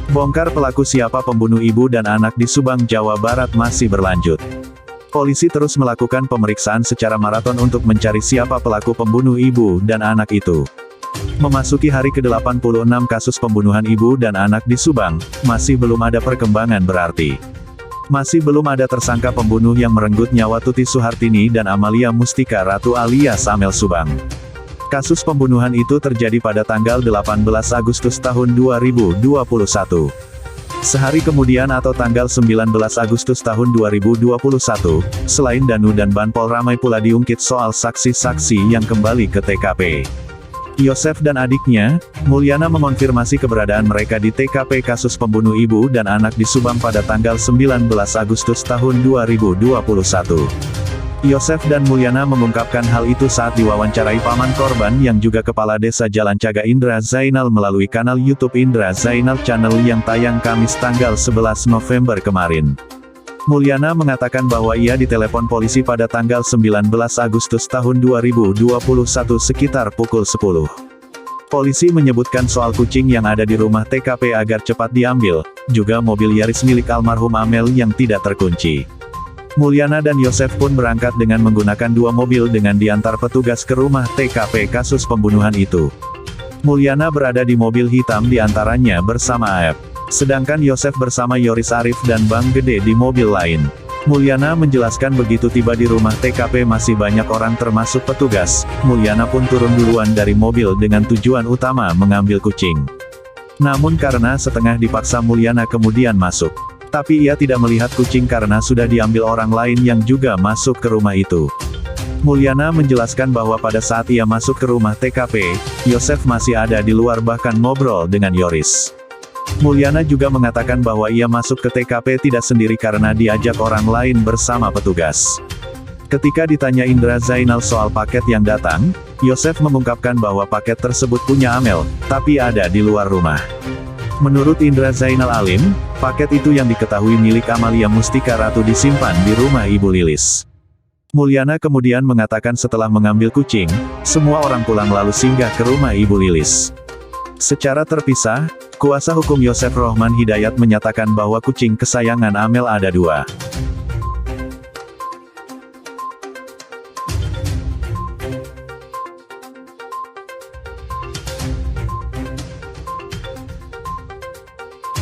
Bongkar pelaku siapa pembunuh ibu dan anak di Subang, Jawa Barat masih berlanjut. Polisi terus melakukan pemeriksaan secara maraton untuk mencari siapa pelaku pembunuh ibu dan anak itu. Memasuki hari ke-86 kasus pembunuhan ibu dan anak di Subang, masih belum ada perkembangan berarti. Masih belum ada tersangka pembunuh yang merenggut nyawa Tuti Suhartini dan Amalia Mustika Ratu alias Amel Subang. Kasus pembunuhan itu terjadi pada tanggal 18 Agustus tahun 2021. Sehari kemudian atau tanggal 19 Agustus tahun 2021, selain Danu dan Banpol ramai pula diungkit soal saksi-saksi yang kembali ke TKP. Yosef dan adiknya, Mulyana mengonfirmasi keberadaan mereka di TKP kasus pembunuh ibu dan anak di Subang pada tanggal 19 Agustus tahun 2021. Yosef dan Mulyana mengungkapkan hal itu saat diwawancarai paman korban yang juga Kepala Desa Jalan Caga Indra Zainal melalui kanal YouTube Indra Zainal Channel yang tayang Kamis tanggal 11 November kemarin. Mulyana mengatakan bahwa ia ditelepon polisi pada tanggal 19 Agustus tahun 2021 sekitar pukul 10. Polisi menyebutkan soal kucing yang ada di rumah TKP agar cepat diambil, juga mobil Yaris milik almarhum Amel yang tidak terkunci. Mulyana dan Yosef pun berangkat dengan menggunakan dua mobil dengan diantar petugas ke rumah TKP kasus pembunuhan itu. Mulyana berada di mobil hitam diantaranya bersama Aep. Sedangkan Yosef bersama Yoris Arif dan Bang Gede di mobil lain. Mulyana menjelaskan begitu tiba di rumah TKP masih banyak orang termasuk petugas, Mulyana pun turun duluan dari mobil dengan tujuan utama mengambil kucing. Namun karena setengah dipaksa Mulyana kemudian masuk. Tapi ia tidak melihat kucing karena sudah diambil orang lain yang juga masuk ke rumah itu. Mulyana menjelaskan bahwa pada saat ia masuk ke rumah TKP, Yosef masih ada di luar bahkan ngobrol dengan Yoris. Mulyana juga mengatakan bahwa ia masuk ke TKP tidak sendiri karena diajak orang lain bersama petugas. Ketika ditanya Indra Zainal soal paket yang datang, Yosef mengungkapkan bahwa paket tersebut punya Amel, tapi ada di luar rumah. Menurut Indra Zainal Alim, paket itu yang diketahui milik Amalia Mustika Ratu disimpan di rumah Ibu Lilis. Mulyana kemudian mengatakan setelah mengambil kucing, semua orang pulang lalu singgah ke rumah Ibu Lilis. Secara terpisah, kuasa hukum Yosef Rohman Hidayat menyatakan bahwa kucing kesayangan Amel ada dua.